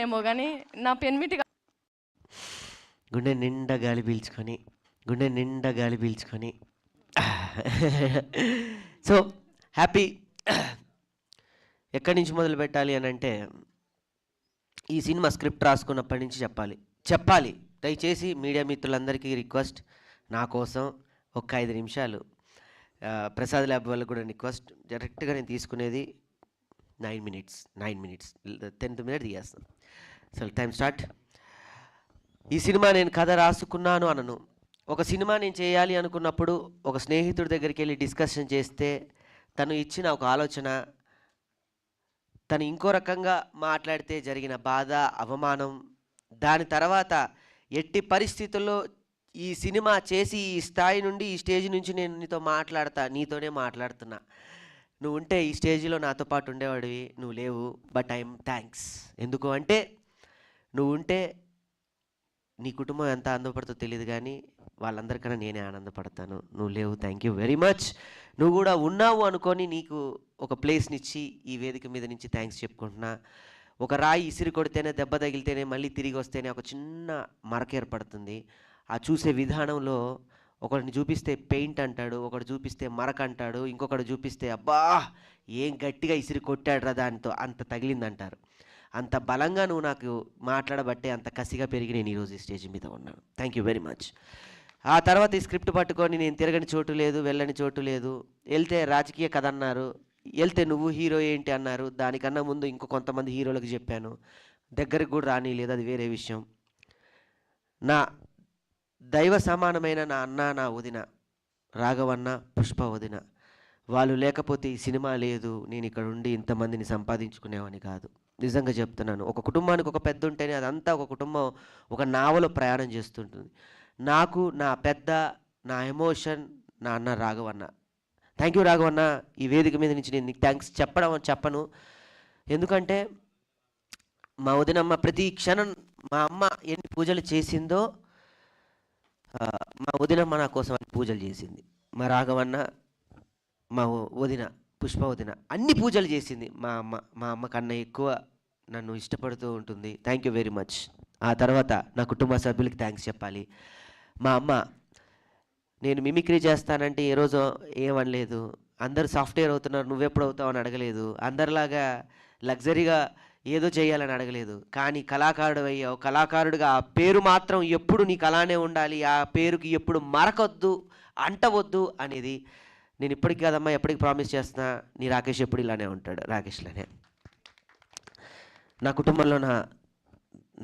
ఏమో కానీ నా పెన్మిటి గుండె నిండా గాలి పీల్చుకొని గుండె నిండా గాలి పీల్చుకొని సో హ్యాపీ. ఎక్కడి నుంచి మొదలు పెట్టాలి అని అంటే, ఈ సినిమా స్క్రిప్ట్ రాసుకున్నప్పటి నుంచి చెప్పాలి. దయచేసి మీడియా మిత్రులందరికీ రిక్వెస్ట్, నా కోసం ఒక 5 నిమిషాలు, ప్రసాద్ ల్యాబ్ వాళ్ళకు కూడా రిక్వెస్ట్. డైరెక్ట్గా నేను తీసుకునేది 9 మినిట్స్ 10th మినిట్ తీయేస్తాను. So time start. ఈ సినిమా నేను కథ రాసుకున్నాను అనను. ఒక సినిమా నేను చేయాలి అనుకున్నప్పుడు ఒక స్నేహితుడి దగ్గరికి వెళ్ళి డిస్కషన్ చేస్తే తను ఇచ్చిన ఒక ఆలోచన, తను ఇంకో రకంగా మాట్లాడితే జరిగిన బాధ, అవమానం, దాని తర్వాత ఎట్టి పరిస్థితుల్లో ఈ సినిమా చేసి ఈ స్థాయి నుండి, ఈ స్టేజ్ నుంచి నేను నీతోనే మాట్లాడుతున్నా. నువ్వు ఉంటే ఈ స్టేజ్లో నాతో పాటు ఉండేవాడివి, నువ్వు లేవు. But I'm thanks. ఎందుకు అంటే, నువ్వు ఉంటే నీ కుటుంబం ఎంత ఆనందపడుతుందో తెలియదు, కానీ వాళ్ళందరికన్నా నేనే ఆనందపడతాను. నువ్వు లేవు, థ్యాంక్ యూ వెరీ మచ్. నువ్వు కూడా ఉన్నావు అనుకొని నీకు ఒక ప్లేస్నిచ్చి ఈ వేదిక మీద నుంచి థ్యాంక్స్ చెప్పుకుంటున్నా. ఒక రాయి ఇసిరి కొడితేనే, దెబ్బ తగిలితేనే, మళ్ళీ తిరిగి వస్తేనే ఒక చిన్న మరక ఏర్పడుతుంది. ఆ చూసే విధానంలో ఒకరిని చూపిస్తే పెయింట్ అంటాడు, ఒకడు చూపిస్తే మరక అంటాడు, ఇంకొకడు చూపిస్తే అబ్బా ఏం గట్టిగా ఇసిరి కొట్టాడు రా దానితో, అంత తగిలిందంటారు. అంత బలంగా నువ్వు నాకు మాట్లాడబట్టే అంత కసిగా పెరిగి నేను ఈరోజు ఈ స్టేజ్ మీద ఉన్నాను. Thank you very much. ఆ తర్వాత ఈ స్క్రిప్ట్ పట్టుకొని నేను తిరగని చోటు లేదు, వెళ్ళని చోటు లేదు. వెళ్తే రాజకీయ కథ అన్నారు, వెళ్తే నువ్వు హీరో ఏంటి అన్నారు. దానికన్నా ముందు ఇంకో కొంతమంది హీరోలకు చెప్పాను, దగ్గరికి కూడా రానిలేదు, అది వేరే విషయం. నా దైవ సమానమైన నా అన్న, నా వదిన రాఘవన్న, పుష్ప వదిన, వాళ్ళు లేకపోతే ఈ సినిమా లేదు, నేను ఇక్కడ ఉండి ఇంతమందిని సంపాదించుకునేవాని కాదు. నిజంగా చెప్తున్నాను. ఒక కుటుంబానికి ఒక పెద్ద ఉంటేనే అదంతా ఒక కుటుంబం ఒక నావలో ప్రయాణం చేస్తుంటుంది. నాకు నా పెద్ద, నా ఎమోషన్ నా అన్న రాఘవన్న. Thank you రాఘవన్న. ఈ వేదిక మీద నుంచి నేను నీకు థ్యాంక్స్ చెప్పను. ఎందుకంటే మా వదినమ్మ ప్రతి క్షణం, మా అమ్మ ఎన్ని పూజలు చేసిందో మా వదినమ్మ నా కోసం పూజలు చేసింది. మా రాఘవన్న, మా వదిన పుష్ప వదిన అన్ని పూజలు చేసింది. మా అమ్మ కన్నా ఎక్కువ నన్ను ఇష్టపడుతూ ఉంటుంది. Thank you very much. ఆ తర్వాత నా కుటుంబ సభ్యులకి థ్యాంక్స్ చెప్పాలి. మా అమ్మ, నేను మిమిక్రీ చేస్తానంటే ఏ రోజు ఏమనలేదు. అందరు సాఫ్ట్వేర్ అవుతున్నారు, నువ్వెప్పుడు అవుతావు అని అడగలేదు. అందరిలాగా లగ్జరీగా ఏదో చేయాలని అడగలేదు. కానీ కళాకారుడు అయ్యావు. కళాకారుడిగా ఆ పేరు మాత్రం ఎప్పుడు నీకు అలానే ఉండాలి, ఆ పేరుకి ఎప్పుడు మరకొద్దు, అంటవద్దు అనేది నేను ఇప్పటికి కాదమ్మా, ఎప్పటికి ప్రామిస్ చేస్తున్నా. నీ రాకేష్ ఎప్పుడు ఇలానే ఉంటాడు, రాకేష్లానే. నా కుటుంబంలో నా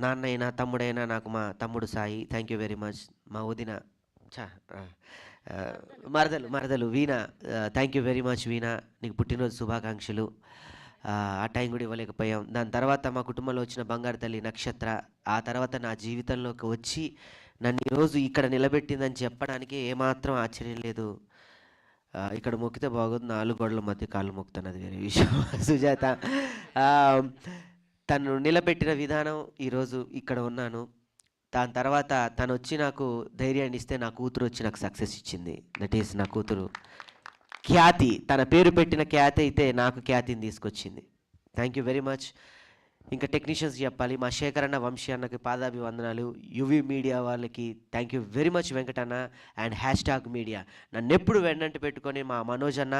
నాన్న అయినా, తమ్ముడైనా, నాకు మా తమ్ముడు Sai, thank you very much. మా వదిన మరదలు వీణ, థ్యాంక్ యూ వెరీ మచ్ వీణ, నీకు పుట్టినరోజు శుభాకాంక్షలు. ఆ టైం కూడా ఇవ్వలేకపోయాం. దాని తర్వాత మా కుటుంబంలో వచ్చిన బంగారు తల్లి నక్షత్ర, ఆ తర్వాత నా జీవితంలోకి వచ్చి నన్ను ఈరోజు ఇక్కడ నిలబెట్టిందని చెప్పడానికి ఏమాత్రం ఆశ్చర్యం లేదు. ఇక్కడ మొక్కితే బాగోదు, 4 గోడల మధ్య కాళ్ళు మొక్కుతాను, అది వేరే విషయం. సుజాత తను నిలబెట్టిన విధానం ఈరోజు ఇక్కడ ఉన్నాను. దాని తర్వాత తను వచ్చి నాకు ధైర్యాన్ని ఇస్తే నా కూతురు వచ్చి నాకు సక్సెస్ ఇచ్చింది. దట్ ఈస్ నా కూతురు ఖ్యాతి. తన పేరు పెట్టిన ఖ్యాతి అయితే నాకు ఖ్యాతిని తీసుకొచ్చింది. Thank you very much. ఇంకా టెక్నీషియన్స్ చెప్పాలి. మా శేఖర్ అన్న, వంశీ అన్నకి పాదాభివందనాలు. యువి మీడియా వాళ్ళకి thank you very much. Venkatanna and #media నన్ను ఎప్పుడు వెన్నంటి పెట్టుకొని, మా మనోజ్ అన్న,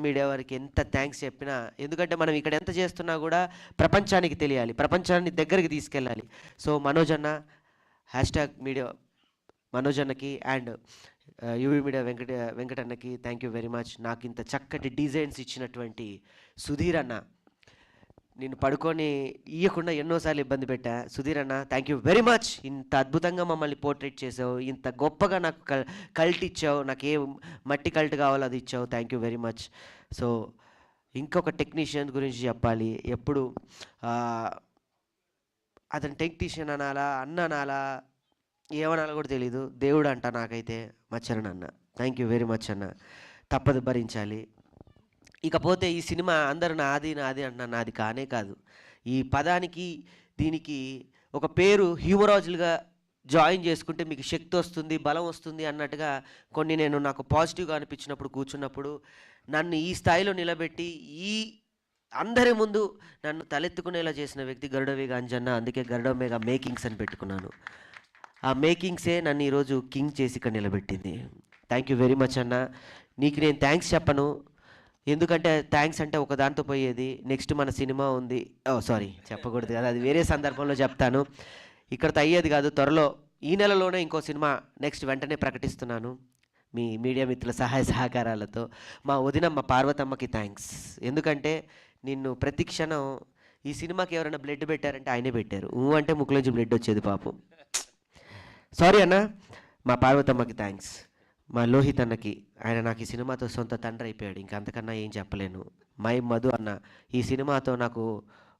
#మీడియా వారికి ఎంత థ్యాంక్స్ చెప్పినా, ఎందుకంటే మనం ఇక్కడ ఎంత చేస్తున్నా కూడా ప్రపంచానికి తెలియాలి, ప్రపంచాన్ని దగ్గరికి తీసుకెళ్ళాలి. సో మనోజ్ అన్న, #మీడియా మనోజ్ అన్నకి అండ్ యువి మీడియా వెంకటన్నకి థ్యాంక్ యూ వెరీ మచ్. నాకు ఇంత చక్కటి డిజైన్స్ ఇచ్చినటువంటి సుధీర్ అన్న, నేను పడుకొని ఇవ్వకుండా ఎన్నోసార్లు ఇబ్బంది పెట్టా. సుధీర్ అన్న థ్యాంక్ యూ వెరీ మచ్. ఇంత అద్భుతంగా మమ్మల్ని పోర్ట్రేట్ చేసావు, ఇంత గొప్పగా నాకు కల్ట్ ఇచ్చావు, నాకు ఏ మట్టి కల్ట్ కావాలో అది ఇచ్చావు. Thank you very much. So ఇంకొక టెక్నీషియన్ గురించి చెప్పాలి. ఎప్పుడు అతను టెక్నీషియన్ అనాలా, అన్న అనాలా, ఏమనాలో కూడా తెలీదు, దేవుడు అంట నాకైతే. మచ్చరన్ అన్న థ్యాంక్ యూ వెరీ మచ్ అన్న, తప్పదు భరించాలి. ఇకపోతే ఈ సినిమా అందరూ నాది అంటున్నా, నాది కానే కాదు. ఈ పదానికి దీనికి ఒక పేరు హ్యూమరాజులుగా జాయిన్ చేసుకుంటే మీకు శక్తి వస్తుంది, బలం వస్తుంది అన్నట్టుగా కొన్ని నేను నాకు పాజిటివ్గా అనిపించినప్పుడు కూర్చున్నప్పుడు నన్ను ఈ స్థాయిలో నిలబెట్టి ఈ అందరి ముందు నన్ను తలెత్తుకునేలా చేసిన వ్యక్తి గరుడవేగ అంజన్న. అందుకే గరుడవేగ మేకింగ్స్ అని పెట్టుకున్నాను. ఆ మేకింగ్సే నన్ను ఈరోజు కింగ్ చేసి ఇక్కడ నిలబెట్టింది. థ్యాంక్ యూ వెరీ మచ్ అన్న. నీకు నేను థ్యాంక్స్ చెప్పను, ఎందుకంటే థ్యాంక్స్ అంటే ఒక దాంతో పోయేది. నెక్స్ట్ మన సినిమా ఉంది. సారీ చెప్పకూడదు కదా, అది వేరే సందర్భంలో చెప్తాను. ఇక్కడతో అయ్యేది కాదు. త్వరలో ఈ నెలలోనే ఇంకో సినిమా నెక్స్ట్ వెంటనే ప్రకటిస్తున్నాను మీ మీడియా మిత్రుల సహాయ సహకారాలతో. మా వదినమ్మ పార్వతమ్మకి థ్యాంక్స్. ఎందుకంటే నిన్ను ప్రతి క్షణం ఈ సినిమాకి ఎవరైనా బ్లడ్ పెట్టారంటే ఆయనే పెట్టారు. అంటే ముక్కులోంచి బ్లడ్ వచ్చేది పాపం. సారీ అన్న. మా పార్వతమ్మకి థ్యాంక్స్. మా లోహిత్ అన్నకి, ఆయన నాకు ఈ సినిమాతో సొంత తండ్రి అయిపోయాడు. ఇంకా అంతకన్నా ఏం చెప్పలేను. మై మధు అన్న, ఈ సినిమాతో నాకు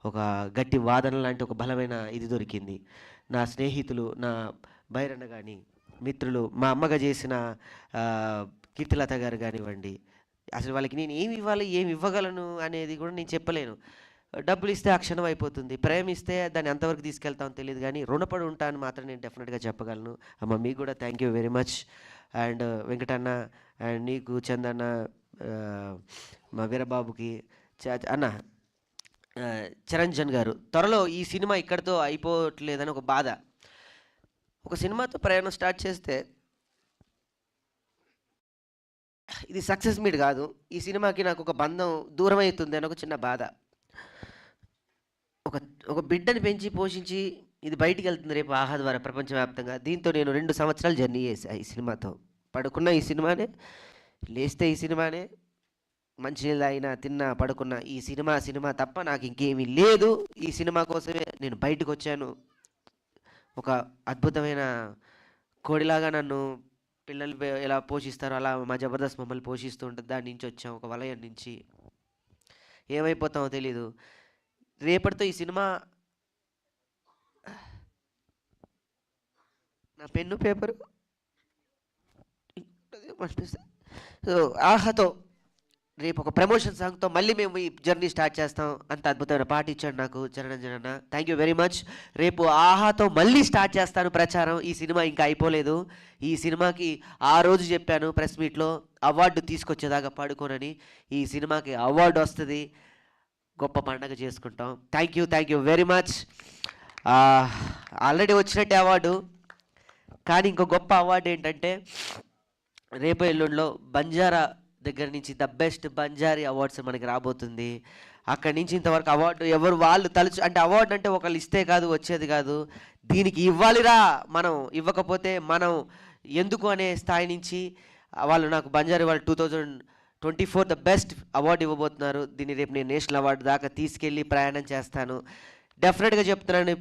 ఒక గట్టి వాదన లాంటి ఒక బలమైన ఇది దొరికింది. నా స్నేహితులు, నా బైరన్న కానీ మిత్రులు, మా అమ్మగా చేసిన కీర్తిలత గారు కానివ్వండి, అసలు వాళ్ళకి నేను ఏమి ఇవ్వాలి, ఏమి ఇవ్వగలను అనేది కూడా నేను చెప్పలేను. డబ్బులు ఇస్తే ఆ క్షణం అయిపోతుంది, ప్రేమ ఇస్తే దాన్ని ఎంతవరకు తీసుకెళ్తామో తెలియదు, కానీ రుణపడి ఉంటాను మాత్రం నేను డెఫినెట్గా చెప్పగలను. అమ్మ మీకు కూడా thank you very much. And Venkatanna, and నీకు చందన్న, మా వీరబాబుకి అన్న, చిరంజన్ గారు. త్వరలో ఈ సినిమా ఇక్కడితో అయిపోవట్లేదని ఒక బాధ. ఒక సినిమాతో ప్రయాణం స్టార్ట్ చేస్తే ఇది సక్సెస్ మీట్ కాదు, ఈ సినిమాకి నాకు ఒక బంధం దూరం అవుతుంది అని ఒక చిన్న బాధ. ఒక బిడ్డని పెంచి పోషించి ఇది బయటికి వెళ్తుంది రేపు ఆహా ద్వారా ప్రపంచవ్యాప్తంగా. దీంతో నేను 2 సంవత్సరాలు జర్నీ చేశా ఈ సినిమాతో. పడుకున్న ఈ సినిమానే, లేస్తే ఈ సినిమానే, మంచినీళ్ళు అయినా తిన్నా పడుకున్న ఈ సినిమా తప్ప నాకు ఇంకేమీ లేదు. ఈ సినిమా కోసమే నేను బయటకు వచ్చాను. ఒక అద్భుతమైన కోడిలాగా నన్ను పిల్లలు ఎలా పోషిస్తారో అలా మా జబర్దస్త్ మమ్మల్ని పోషిస్తూ ఉంటుంది. దాని నుంచి వచ్చాం, ఒక వలయం నుంచి. ఏమైపోతామో తెలీదు. రేపటితో ఈ సినిమా, నా పెన్ను పేపరు సో ఆహాతో రేపు ఒక ప్రమోషన్ సాంగ్తో మళ్ళీ మేము ఈ జర్నీ స్టార్ట్ చేస్తాం. అంత అద్భుతమైన పాట ఇచ్చాడు నాకు చిరంజన్ అన్న. Thank you very much. రేపు ఆహాతో మళ్ళీ స్టార్ట్ చేస్తాను ప్రచారం. ఈ సినిమా ఇంకా అయిపోలేదు. ఈ సినిమాకి ఆ రోజు చెప్పాను ప్రెస్ మీట్లో, అవార్డు తీసుకొచ్చేదాకా పడుకోనని. ఈ సినిమాకి అవార్డు వస్తుంది, గొప్ప పండగ చేసుకుంటాం. Thank you very much. Already వచ్చినట్టే అవార్డు, కానీ ఇంకో గొప్ప అవార్డు ఏంటంటే రేపు ఎల్లుండిలో బంజారా దగ్గర నుంచి ద బెస్ట్ బంజారీ అవార్డ్స్ మనకి రాబోతుంది. అక్కడి నుంచి ఇంతవరకు అవార్డు ఎవరు వాళ్ళు తలుచు, అంటే అవార్డు అంటే ఒకళ్ళు ఇస్తే కాదు, వచ్చేది కాదు. దీనికి ఇవ్వాలిరా, మనం ఇవ్వకపోతే మనం ఎందుకు అనే స్థాయి నుంచి వాళ్ళు నాకు బంజారీ వాళ్ళు 2024 ద బెస్ట్ అవార్డు ఇవ్వబోతున్నారు. దీన్ని రేపు నేను నేషనల్ అవార్డు దాకా తీసుకెళ్ళి ప్రయాణం చేస్తాను. డెఫినెట్గా చెప్తున్నాను,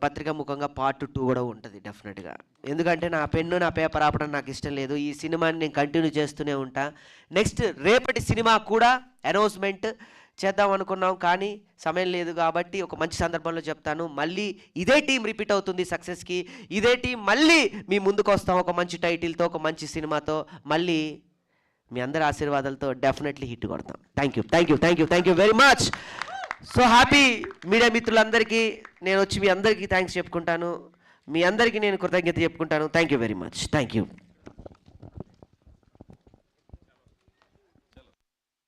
పత్రికా ముఖంగా పార్ట్ 2 కూడా ఉంటుంది డెఫినెట్గా. ఎందుకంటే నా పెన్ను నా పేపర్ ఆపడం నాకు ఇష్టం లేదు. ఈ సినిమాని నేను కంటిన్యూ చేస్తూనే ఉంటా. నెక్స్ట్ రేపటి సినిమా కూడా అనౌన్స్మెంట్ చేద్దాం అనుకున్నాం, కానీ సమయం లేదు కాబట్టి ఒక మంచి సందర్భంలో చెప్తాను. మళ్ళీ ఇదే టీం రిపీట్ అవుతుంది సక్సెస్కి. ఇదే టీం మళ్ళీ మీ ముందుకు వస్తాం ఒక మంచి టైటిల్తో, ఒక మంచి సినిమాతో. మళ్ళీ మీ అందరి ఆశీర్వాదాలతో డెఫినెట్లీ హిట్ కొడతాం. Thank you very much. So happy. Media మిత్రులందరికీ నేను వచ్చి మీ అందరికీ థ్యాంక్స్ చెప్పుకుంటాను. మీ అందరికీ నేను కృతజ్ఞత చెప్పుకుంటాను. Thank you very much. Thank you.